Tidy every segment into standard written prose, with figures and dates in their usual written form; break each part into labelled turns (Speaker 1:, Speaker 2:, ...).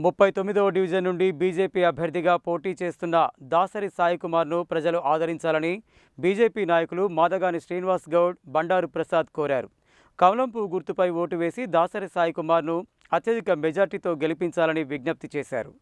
Speaker 1: 39వ division నుండి BJP అభ్యర్థిగా పోటీ చేస్తున్న దాసరి సాయికుమార్ను ప్రజలు ఆదరించాలని బీజేపీ నాయకులు మాదగాని శ్రీనివాస్ గౌడ్, బండారు ప్రసాద్ కోరారు. కమలంపు గుర్తుపై ఓటు వేసి దాసరి సాయికుమార్ను అత్యధిక మెజార్టీతో గెలిపించాలని విజ్ఞప్తి చేశారు.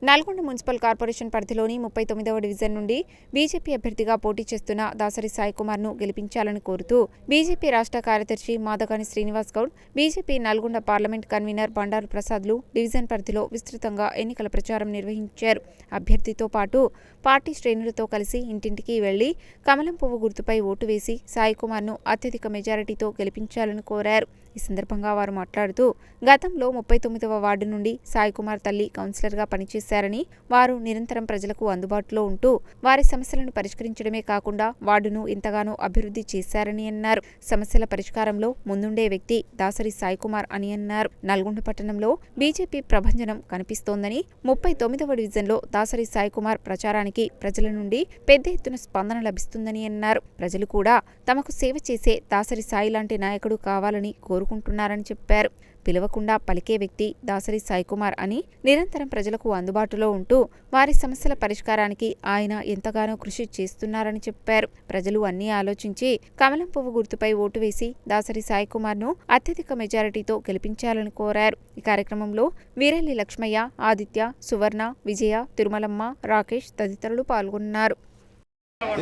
Speaker 2: నల్గొండ మున్సిపల్ కార్పొరేషన్ పరిధిలోని 39వ డివిజన్ నుండి బీజేపీ అభ్యర్థిగా పోటీ చేస్తున్న దాసరి సాయికుమార్ను గెలిపించాలని కోరుతూ బీజేపీ రాష్ట్ర కార్యదర్శి Madagani Srinivas Goud, BJP Nalgonda parliament convener Bandaru ప్రసాద్లు డివిజన్ పరిధిలో విస్తృతంగా ఎన్నికల ప్రచారం నిర్వహించారు. అభ్యర్థితో పాటు పార్టీ శ్రేణులతో కలిసి ఇంటింటికి వెళ్లి కమలం పువ్వు గుర్తుపై ఓటు వేసి సాయికుమార్ను అత్యధిక మెజారిటీతో గెలిపించాలని కోరారు. ఈ సందర్భంగా వారు మాట్లాడుతూ గతంలో 39వ వార్డు నుండి సాయికుమార్ తల్లి కౌన్సిలర్గా పనిచేశారని, వారు నిరంతరం ప్రజలకు అందుబాటులో ఉంటూ వారి సమస్యలను పరిష్కరించడమే కాకుండా వార్డును ఎంతగానో అభివృద్ధి చేశారని అన్నారు. సమస్యల పరిష్కారంలో ముందుండే వ్యక్తి దాసరి సాయికుమార్ అని అన్నారు. నల్గొండ పట్టణంలో బీజేపీ ప్రభంజనం కనిపిస్తోందని, 39వ డివిజన్లో దాసరి సాయికుమార్ ప్రచారానికి ప్రజల నుండి పెద్ద ఎత్తున స్పందన లభిస్తుందని అన్నారు. ప్రజలు కూడా తమకు సేవ చేసే దాసరి సాయి లాంటి నాయకుడు కావాలని కోరుకుంటున్నారని చెప్పారు. పిలవకుండా పలికే వ్యక్తి దాసరి సాయికుమార్ అని, నిరంతరం ప్రజలకు అందుబాటులో ఉంటూ వారి సమస్యల పరిష్కారానికి ఆయన ఎంతగానో కృషి చేస్తున్నారని చెప్పారు. ప్రజలు అన్నీ ఆలోచించి కమలం పువ్వు గుర్తుపై ఓటు వేసి దాసరి సాయికుమార్ను అత్యధిక మెజారిటీతో గెలిపించాలని కోరారు. ఈ కార్యక్రమంలో వీరెల్లి లక్ష్మయ్య, ఆదిత్య, సువర్ణ, విజయ, తిరుమలమ్మ, రాకేష్ తదితరులు పాల్గొన్నారు.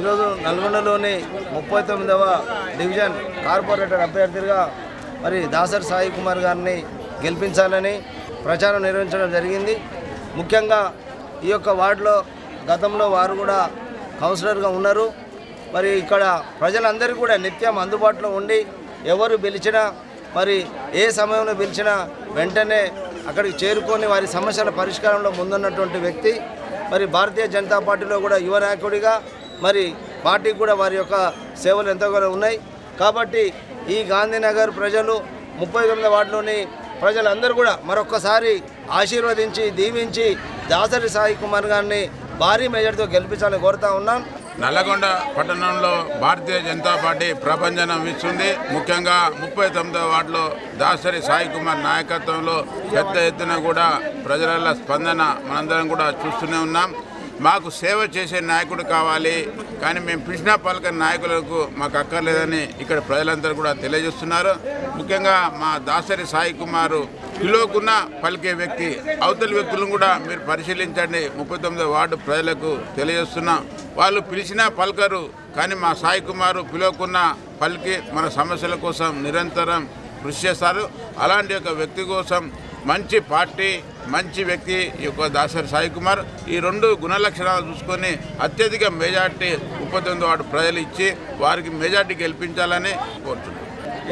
Speaker 3: ఈరోజు నల్గొండలోని 39వ డివిజన్ కార్పొరేటర్ అభ్యర్థిగా మరి దాసరి సాయికుమార్ గారిని గెలిపించాలని ప్రచారం నిర్వహించడం జరిగింది. ముఖ్యంగా ఈ యొక్క వార్డులో గతంలో వారు కూడా కౌన్సిలర్గా ఉన్నారు. మరి ఇక్కడ ప్రజలందరికీ కూడా నిత్యం అందుబాటులో ఉండి ఎవరు పిలిచినా మరి ఏ సమయంలో పిలిచినా వెంటనే అక్కడికి చేరుకొని వారి సమస్యల పరిష్కారంలో ముందున్నటువంటి వ్యక్తి. మరి భారతీయ జనతా పార్టీలో కూడా యువ నాయకుడిగా మరి పార్టీకి కూడా వారి యొక్క సేవలు ఎంతగానో ఉన్నాయి. కాబట్టి ఈ గాంధీనగర్ ప్రజలు 39వ వార్డులోని ప్రజలందరూ కూడా మరొక్కసారి ఆశీర్వదించి దీవించి దాసరి సాయికుమార్ గారిని భారీ మెజార్టీతో గెలిపించాలని కోరుతా ఉన్నాం.
Speaker 4: నల్లగొండ పట్టణంలో భారతీయ జనతా పార్టీ ప్రభంజనం ఇస్తుంది. ముఖ్యంగా 39వ వార్డులో దాసరి సాయికుమార్ నాయకత్వంలో పెద్ద ఎత్తున కూడా ప్రజల స్పందన మనందరం కూడా చూస్తూనే ఉన్నాం. మాకు సేవ చేసే నాయకుడు కావాలి, కానీ మేము పిలిచిన పలకని నాయకులకు మాకు అక్కర్లేదని ఇక్కడ ప్రజలందరూ కూడా తెలియజేస్తున్నారు. ముఖ్యంగా మా దాసరి సాయికుమారు పిలువకున్న పలికే వ్యక్తి. అవతల వ్యక్తులను కూడా మీరు పరిశీలించండి. 39వ వార్డు ప్రజలకు తెలియజేస్తున్నాం. వాళ్ళు పిలిచినా పలకరు, కానీ మా సాయికుమారు పిలువకున్న పలికి మన సమస్యల కోసం నిరంతరం కృషి చేస్తారు. అలాంటి ఒక వ్యక్తి కోసం మంచి పార్టీ, మంచి వ్యక్తి ఈ యొక్క దాసరి సాయికుమార్. ఈ రెండు గుణలక్షణాలు చూసుకొని అత్యధిక మెజార్టీ 39వ వార్డు ప్రజలు ఇచ్చి వారికి మెజార్టీ గెలిపించాలని కోరుతున్నాను.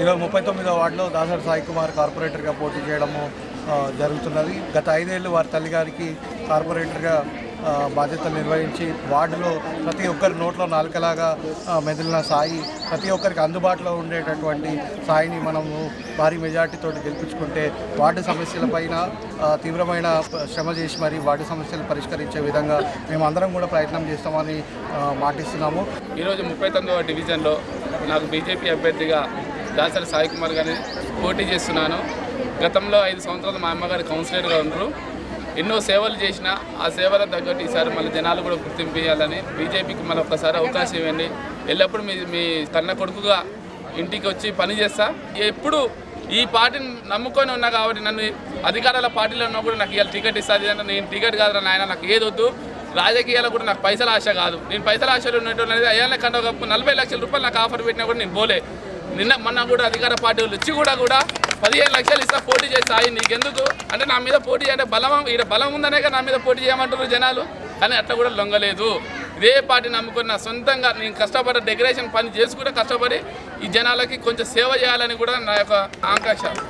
Speaker 5: ఈరోజు 39వ వార్డులో దాసరి సాయికుమార్ కార్పొరేటర్గా పోటీ చేయడము జరుగుతున్నది. గత 5 ఏళ్ళు వారి తల్లిగారికి కార్పొరేటర్గా బాధ్యతలు నిర్వహించి వార్డులో ప్రతి ఒక్కరి నోట్లో నాలుకలాగా మెదిలిన సాయి, ప్రతి ఒక్కరికి అందుబాటులో ఉండేటటువంటి సాయిని మనము భారీ మెజార్టీతో గెలిపించుకుంటే వార్డు సమస్యలపైన తీవ్రమైన శ్రమ చేసి మరి వార్డు సమస్యలు పరిష్కరించే విధంగా మేమందరం కూడా ప్రయత్నం చేస్తామని మాటిస్తున్నాము.
Speaker 6: ఈరోజు 39వ డివిజన్లో నాకు బీజేపీ అభ్యర్థిగా దాసరి సాయికుమార్ గారిని పోటీ చేస్తున్నాను. గతంలో 5 సంవత్సరాలు మా అమ్మగారు కౌన్సిలర్గా ఉన్నారు. ఎన్నో సేవలు చేసిన ఆ సేవల తగ్గట్టు ఈసారి మళ్ళీ జనాలు కూడా గుర్తింపు ఇవ్వాలని బీజేపీకి మళ్ళీ ఒక్కసారి అవకాశం ఇవ్వండి. ఎల్లప్పుడూ మీ కన్న కొడుకుగా ఇంటికి వచ్చి పని చేస్తా. ఎప్పుడు ఈ పార్టీని నమ్ముకొని ఉన్నా కాబట్టి నన్ను అధికారాల పార్టీలో ఉన్నా కూడా నాకు ఇవాళ టికెట్ ఇస్తుంది అంటే నేను టికెట్ కాదు నాయన, నాకు ఏదొద్దు. రాజకీయాలు కూడా నాకు పైసల ఆశ కాదు. నేను పైసల ఆశలు ఉన్నట్టు అయ్యాల కంటే 40 లక్షల రూపాయలు నాకు ఆఫర్ పెట్టినా కూడా నేను పోలే. మొన్న కూడా అధికార పార్టీ వాళ్ళు వచ్చి కూడా 15 లక్షలు ఇస్తా పోటీ చేసి సాయి నీకెందుకు అంటే నా మీద పోటీ అంటే బలం ఉందనే నా మీద పోటీ చేయమంటారు జనాలు. కానీ అట్లా కూడా లొంగలేదు. ఇదే పార్టీ నమ్ముకుని నా సొంతంగా నేను కష్టపడి డెకరేషన్ పని చేసుకుంటే కష్టపడి ఈ జనాలకి కొంచెం సేవ చేయాలని కూడా నా యొక్క ఆకాంక్ష.